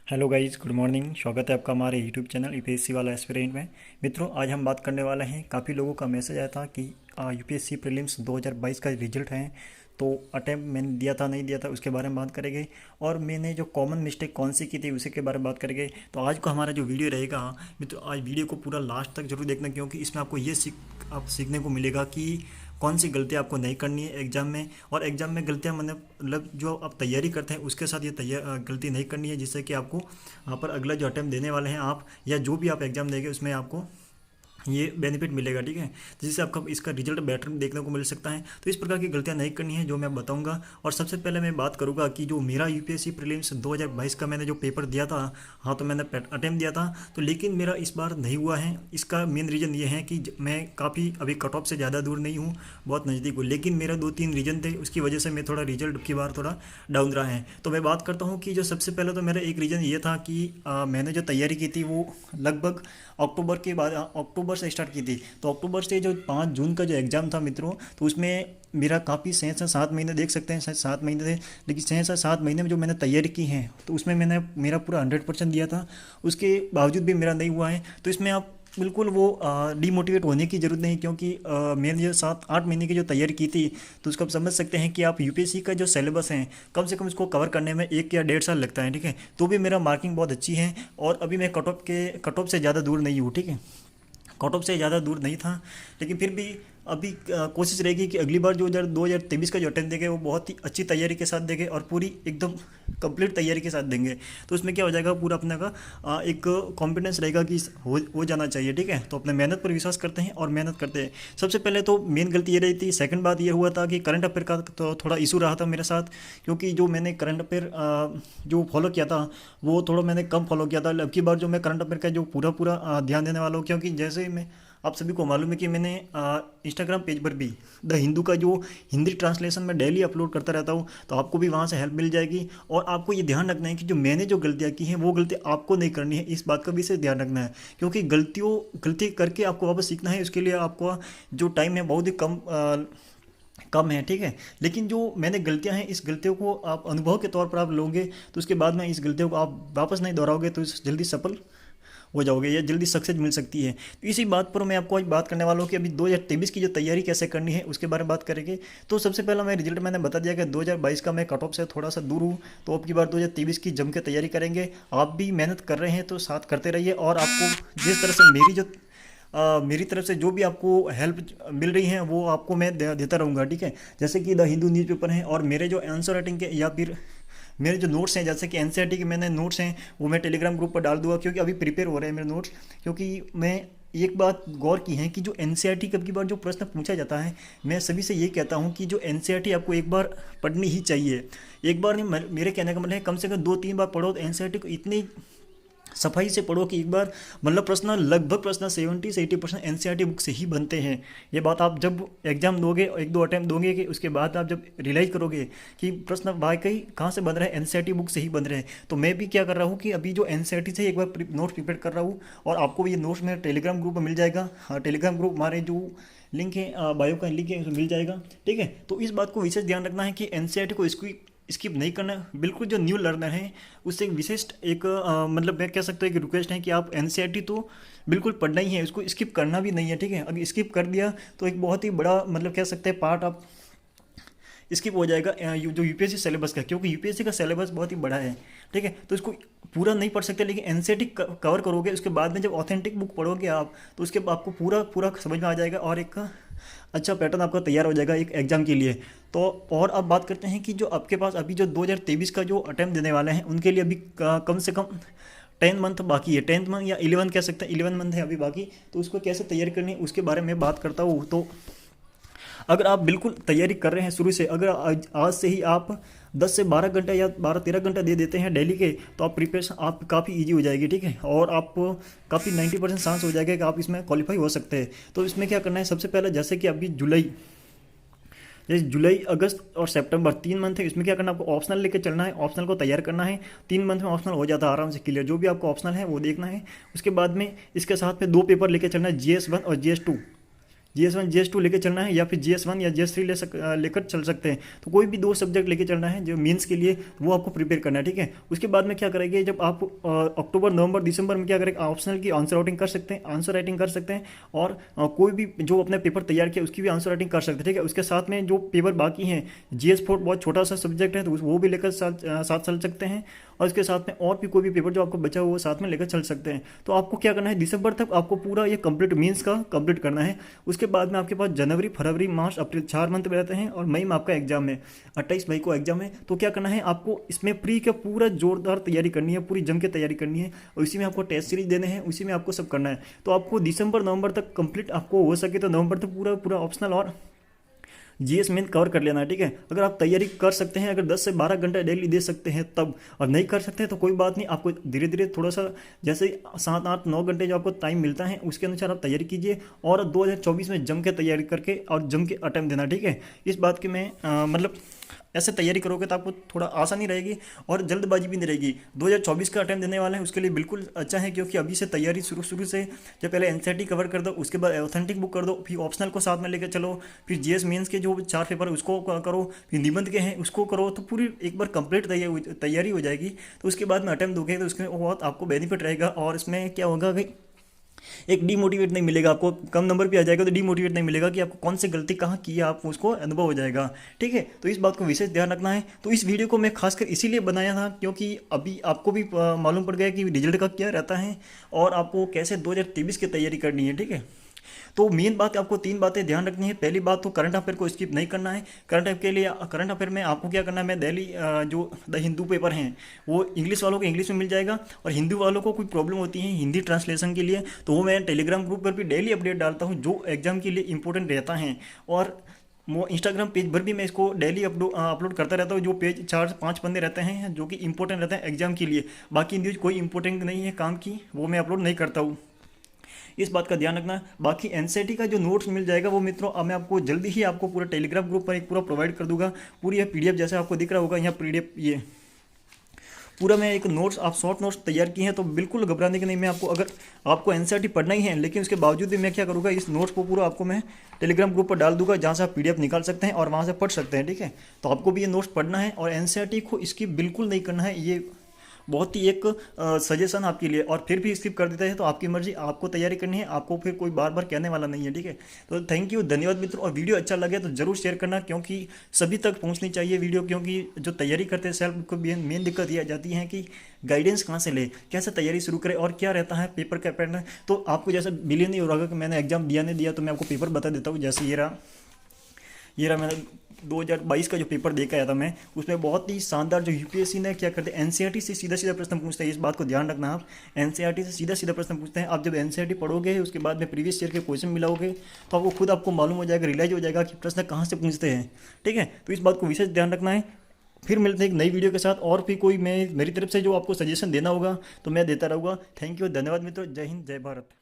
Hello guys, good morning. स्वागत है आपका हमारे यूट्यूब चैनल यूपीएससी वाला एस्पिरेंट में। मित्रों, आज हम बात करने वाले हैं, काफ़ी लोगों का मैसेज आया था कि यूपीएससी प्रीलिम्स 2022 का रिजल्ट है, तो अटैम्प्ट मैंने दिया था नहीं दिया था उसके बारे में बात करेंगे। और मैंने जो कॉमन मिस्टेक कौन सी की थी उसी के बारे में बात करेंगे। तो आज का हमारा जो वीडियो रहेगा, मित्रों आज वीडियो को पूरा लास्ट तक जरूर देखना, क्योंकि इसमें आपको ये सीखने को मिलेगा कि कौन सी गलतियाँ आपको नहीं करनी है एग्ज़ाम में। और एग्ज़ाम में गलतियाँ मतलब जो आप तैयारी करते हैं उसके साथ ये गलती नहीं करनी है, जिससे कि आपको वहाँ पर अगला जो अटैम्प्ट देने वाले हैं आप, या जो भी आप एग्ज़ाम देंगे उसमें आपको ये बेनिफिट मिलेगा। ठीक है, जिससे आपका इसका रिजल्ट बेटर देखने को मिल सकता है। तो इस प्रकार की गलतियां नहीं करनी है जो मैं बताऊंगा। और सबसे पहले मैं बात करूंगा कि जो मेरा यूपीएससी प्रीलिम्स 2022 का मैंने जो पेपर दिया था, हाँ तो मैंने अटैम्प्ट दिया था, तो लेकिन मेरा इस बार नहीं हुआ है। इसका मेन रीज़न ये है कि मैं काफ़ी अभी कट ऑफ से ज़्यादा दूर नहीं हूँ, बहुत नज़दीक हूँ, लेकिन मेरा 2-3 रीज़न थे, उसकी वजह से मैं थोड़ा रिजल्ट की बार थोड़ा डाउन रहा है। तो मैं बात करता हूँ कि जो सबसे पहले तो मेरा एक रीज़न ये था कि मैंने जो तैयारी की थी वो लगभग अक्टूबर के बाद अक्टूबर से स्टार्ट की थी। तो अक्टूबर से जो 5 जून का जो एग्ज़ाम था मित्रों, तो उसमें मेरा काफ़ी 6 से 7 महीने देख सकते हैं, शायद 7 महीने थे, लेकिन 6 से 7 महीने में जो मैंने तैयारी की है तो उसमें मैंने मेरा पूरा 100% दिया था। उसके बावजूद भी मेरा नहीं हुआ है। तो इसमें आप बिल्कुल वो डीमोटिवेट होने की ज़रूरत नहीं, क्योंकि मैंने जो 7-8 महीने की जो तैयारी की थी, तो उसको आप समझ सकते हैं कि आप यूपीएससी का जो सिलेबस है कम से कम उसको कवर करने में 1 या 1.5 साल लगता है। ठीक है, तो भी मेरा मार्किंग बहुत अच्छी है, और अभी मैं कट ऑफ से ज़्यादा दूर नहीं हूँ। ठीक है, कट ऑफ से ज़्यादा दूर नहीं था, लेकिन फिर भी अभी कोशिश रहेगी कि अगली बार जो 2023 का जो अटेम्प्ट देंगे वो बहुत ही अच्छी तैयारी के साथ देंगे, और पूरी एकदम कंप्लीट तैयारी के साथ देंगे। तो उसमें क्या हो जाएगा, पूरा अपने का एक कॉन्फिडेंस रहेगा कि हो जाना चाहिए। ठीक है, तो अपने मेहनत पर विश्वास करते हैं और मेहनत करते हैं। सबसे पहले तो मेन गलती ये रही थी। सेकंड बात ये हुआ था कि करंट अफेयर का तो थोड़ा इशू रहा था मेरे साथ, क्योंकि जो मैंने करंट अफेयर जो फॉलो किया था वो थोड़ा मैंने कम फॉलो किया था। अब की बार जो मैं करंट अफेयर का जो पूरा पूरा ध्यान देने वाला हूँ, क्योंकि जैसे मैं आप सभी को मालूम है कि मैंने इंस्टाग्राम पेज पर भी द हिंदू का जो हिंदी ट्रांसलेशन मैं डेली अपलोड करता रहता हूँ, तो आपको भी वहाँ से हेल्प मिल जाएगी। और आपको ये ध्यान रखना है कि जो मैंने जो गलतियाँ की हैं वो गलती आपको नहीं करनी है, इस बात का भी विशेष ध्यान रखना है, क्योंकि गलती करके आपको वापस सीखना है। उसके लिए आपको जो टाइम है बहुत ही कम है। ठीक है, लेकिन जो मैंने गलतियां हैं, इस गलतियों को आप अनुभव के तौर पर आप लोगे, तो उसके बाद में इस गलतियों को आप वापस नहीं दोहराओगे, तो इस जल्दी सफल हो जाओगे या जल्दी सक्सेस मिल सकती है। तो इसी बात पर मैं आपको आज बात करने वाला हूँ कि अभी 2023 की जो तैयारी कैसे करनी है उसके बारे में बात करेंगे। तो सबसे पहला मैं रिजल्ट मैंने बता दिया कि 2022 का मैं कट ऑफ से थोड़ा सा दूर हूँ, तो अब की बार 2023 की जम के तैयारी करेंगे। आप भी मेहनत कर रहे हैं तो साथ करते रहिए, और आपको जिस तरह से मेरी तरफ से जो भी आपको हेल्प मिल रही है वो आपको मैं देता रहूँगा। ठीक है, जैसे कि द हिंदू न्यूज़पेपर है, और मेरे जो आंसर राइटिंग के या फिर मेरे जो नोट्स हैं, जैसे कि एनसीईआरटी के मैंने नोट्स हैं वो मैं टेलीग्राम ग्रुप पर डाल दूंगा, क्योंकि अभी प्रिपेयर हो रहे हैं मेरे नोट्स। क्योंकि मैं एक बात गौर की है कि जो एनसीईआरटी कब की बार जो प्रश्न पूछा जाता है, मैं सभी से ये कहता हूँ कि जो एनसीईआरटी आपको एक बार पढ़नी ही चाहिए। एक बार नहीं, मेरे कहने का मतलब है कम से कम 2-3 बार पढ़ो, तो एनसीईआरटी को इतनी सफाई से पढ़ो कि एक बार मतलब प्रश्न लगभग प्रश्न 70 से 80% एनसीईआरटी बुक से ही बनते हैं। ये बात आप जब एग्जाम दोगे, 1-2 अटैम्प्ट दोगे, कि उसके बाद आप जब रियलाइज़ करोगे कि प्रश्न वाकई कहाँ से बन रहे हैं, एनसीईआरटी बुक से ही बन रहे हैं। तो मैं भी क्या कर रहा हूँ कि अभी जो एनसीईआरटी से एक बार नोट्स प्रिपेयर कर रहा हूँ, और आपको भी ये नोट्स मेरे टेलीग्राम ग्रुप में मिल जाएगा। हाँ, टेलीग्राम ग्रुप हमारे जो लिंक है, बायो का लिंक है, उसमें मिल जाएगा। ठीक है, तो इस बात को विशेष ध्यान रखना है कि एनसीईआरटी को स्किप नहीं करना है। बिल्कुल जो न्यू लर्नर हैं उससे एक विशेष एक मतलब मैं कह सकता हूँ एक रिक्वेस्ट है कि आप एनसीईआरटी तो बिल्कुल पढ़ना ही है, उसको स्किप करना भी नहीं है। ठीक है, अगर स्किप कर दिया तो एक बहुत ही बड़ा मतलब कह सकते हैं पार्ट आप स्किप हो जाएगा जो यूपीएससी सिलेबस का, क्योंकि यूपीएससी का सिलेबस बहुत ही बड़ा है। ठीक है, तो इसको पूरा नहीं पढ़ सकते, लेकिन एनसीईआरटी कवर करोगे, उसके बाद में जब ऑथेंटिक बुक पढ़ोगे आप, तो उसके बाद आपको पूरा पूरा समझ में आ जाएगा, और एक अच्छा पैटर्न आपका तैयार हो जाएगा एक एग्जाम के लिए। तो और अब बात करते हैं कि जो आपके पास अभी जो 2023 का जो अटैम्प्ट देने वाले हैं उनके लिए अभी कम से कम 10 मंथ बाकी है। 10th मंथ या 11 कह सकते हैं, 11 मंथ है अभी बाकी। तो उसको कैसे तैयारी करनी है उसके बारे में बात करता हूँ। तो अगर आप बिल्कुल तैयारी कर रहे हैं शुरू से, अगर आज से ही आप 10 से 12 घंटा या 12-13 घंटा दे देते हैं डेली के, तो आप प्रिपरेशन आप काफ़ी इजी हो जाएगी। ठीक है, और आप काफ़ी 90% चांस हो जाएगा कि आप इसमें क्वालिफाई हो सकते हैं। तो इसमें क्या करना है, सबसे पहले जैसे कि अभी जुलाई, अगस्त और सितंबर 3 मंथ है, इसमें क्या करना है, आपको ऑप्शनल लेके चलना है, ऑप्शनल को तैयार करना है। 3 मंथ में ऑप्शनल हो जाता है आराम से क्लियर, जो भी आपको ऑप्शनल है वो देखना है। उसके बाद में इसके साथ में 2 पेपर लेके चलना है, GS1 और GS2। GS1 GS2 लेके चलना है या फिर GS1 या GS3 लेकर चल सकते हैं। तो कोई भी 2 सब्जेक्ट लेके चलना है जो मेंस के लिए, वो आपको प्रिपेयर करना है, ठीक है। उसके बाद में क्या करेंगे, जब आप अक्टूबर नवंबर दिसंबर में क्या करेंगे, ऑप्शनल की आंसर राइटिंग कर सकते हैं, आंसर राइटिंग कर सकते हैं, और कोई भी जो अपने पेपर तैयार किया उसकी भी आंसर राइटिंग कर सकते हैं, ठीक है। उसके साथ में जो पेपर बाकी हैं, GS4 बहुत छोटा सा सब्जेक्ट है तो वो भी लेकर साथ चल सकते हैं, और इसके साथ में और भी कोई भी पेपर जो आपको बचा हुआ वो साथ में लेकर चल सकते हैं। तो आपको क्या करना है, दिसंबर तक आपको पूरा ये कंप्लीट मीन्स का कंप्लीट करना है। उसके बाद में आपके पास जनवरी फरवरी मार्च अप्रैल 4 मंथ में रहते हैं, और मई में आपका एग्जाम है, 28 मई को एग्जाम है। तो क्या करना है, आपको इसमें प्री का पूरा जोरदार तैयारी करनी है, पूरी जम के तैयारी करनी है, और इसी में आपको टेस्ट सीरीज देने हैं, उसी में आपको सब करना है। तो आपको दिसंबर नवंबर तक कंप्लीट आपको हो सके तो नवंबर तक पूरा पूरा ऑप्शनल और GS मेन कवर कर लेना है, ठीक है। अगर आप तैयारी कर सकते हैं, अगर 10 से 12 घंटे डेली दे सकते हैं तब, और नहीं कर सकते हैं तो कोई बात नहीं, आपको धीरे धीरे थोड़ा सा जैसे 7 8 9 घंटे जो आपको टाइम मिलता है उसके अनुसार आप तैयारी कीजिए, और 2024 में जम के तैयारी करके और जम के अटेम्प्ट देना, ठीक है। इस बात की मैं मतलब ऐसे तैयारी करोगे तो आपको थोड़ा आसानी रहेगी और जल्दबाजी भी नहीं रहेगी। 2024 का अटेम्प्ट देने वाले हैं उसके लिए बिल्कुल अच्छा है, क्योंकि अभी से तैयारी शुरू से जब पहले NCERT कवर कर दो, उसके बाद ऑथेंटिक बुक कर दो, फिर ऑप्शनल को साथ में लेकर चलो, फिर GS मेंस के जो 4 पेपर उसको करो, फिर निबंध के हैं उसको करो, तो पूरी एक बार कंप्लीट तैयारी हो जाएगी। तो उसके बाद में अटेम्प्ट दोगे तो उसमें बहुत आपको बेनिफिट रहेगा, और इसमें क्या होगा कि एक डीमोटिवेट नहीं मिलेगा आपको, कम नंबर भी आ जाएगा तो डीमोटिवेट नहीं मिलेगा कि आपको कौन सी गलती कहाँ की है, आपको उसको अनुभव हो जाएगा, ठीक है। तो इस बात को विशेष ध्यान रखना है। तो इस वीडियो को मैं खासकर इसीलिए बनाया था क्योंकि अभी आपको भी मालूम पड़ गया कि रिजल्ट का क्या रहता है और आपको कैसे 2023 की तैयारी करनी है, ठीक है। तो मेन बात आपको 3 बातें ध्यान रखनी है। पहली बात तो करंट अफेयर को स्किप नहीं करना है। करंट अफेयर में आपको क्या करना है, मैं डेली जो द हिंदू पेपर हैं वो इंग्लिश वालों को इंग्लिश में मिल जाएगा, और हिंदी वालों को कोई प्रॉब्लम होती है हिंदी ट्रांसलेशन के लिए तो वो मैं टेलीग्राम ग्रुप पर भी डेली अपडेट डालता हूँ जो एग्जाम के लिए इंपॉर्टेंट रहता है, और वो इंस्टाग्राम पेज पर भी मैं इसको डेली अपलोड करता रहता हूँ, जो पेज 4-5 बंदे रहते हैं जो कि इंपॉर्टेंट रहते हैं एग्जाम के लिए। बाकी न्यूज़ कोई इंपॉर्टेंट नहीं है काम की, वो मैं अपलोड नहीं करता हूँ, इस बात का ध्यान रखना। बाकी NCERT का जो नोट्स मिल जाएगा वो मित्रों अब मैं आपको जल्दी ही आपको पूरा टेलीग्राम ग्रुप पर एक पूरा प्रोवाइड कर दूंगा। पूरी ये PDF जैसे आपको दिख रहा होगा यहाँ PDF, ये पूरा मैं एक नोट्स, आप शॉर्ट नोट्स तैयार किए हैं तो बिल्कुल घबराने की नहीं। मैं आपको, अगर आपको NCERT पढ़ना ही है लेकिन उसके बावजूद भी मैं क्या करूँगा, इस नोट्स को पूरा आपको मैं टेलीग्राम ग्रुप पर डाल दूंगा जहाँ से आप PDF निकाल सकते हैं और वहाँ से पढ़ सकते हैं, ठीक है। तो आपको भी ये नोट्स पढ़ना है और NCERT को स्किप बिल्कुल नहीं करना है, ये बहुत ही एक सजेशन आपके लिए। और फिर भी स्किप कर देते हैं तो आपकी मर्जी, आपको तैयारी करनी है, आपको फिर कोई बार बार कहने वाला नहीं है, ठीक है। तो थैंक यू, धन्यवाद मित्रों। और वीडियो अच्छा लगे तो जरूर शेयर करना, क्योंकि सभी तक पहुंचनी चाहिए वीडियो, क्योंकि जो तैयारी करते हैं सेल्फ को मेन दिक्कत ये आ जाती है कि गाइडेंस कहाँ से ले, कैसे तैयारी शुरू करें और क्या रहता है पेपर का पैटर्न। तो आपको जैसे बिलीव नहीं हो रहा कि मैंने एग्जाम दिया नहीं दिया, तो मैं आपको पेपर बता देता हूँ। जैसे ये रहा मैंने 2022 का जो पेपर देखा आया था मैं, उसमें बहुत ही शानदार जो UPSC ने क्या करते हैं, NCERT से सीधा सीधा प्रश्न पूछते हैं। इस बात को ध्यान रखना आप, NCERT से सीधा सीधा प्रश्न पूछते हैं। आप जब NCERT पढ़ोगे उसके बाद में प्रीवियस ईयर के क्वेश्चन मिलाओगे तो आपको खुद आपको मालूम हो जाएगा, रियलाइज हो जाएगा कि प्रश्न कहाँ से पूछते हैं, ठीक है। तो इस बात को विशेष ध्यान रखना है। फिर मिलते हैं एक नई वीडियो के साथ, और भी कोई मैं मेरी तरफ से जो आपको सजेशन देना होगा तो मैं देता रहूँगा। थैंक यू, धन्यवाद मित्रों। जय हिंद, जय भारत।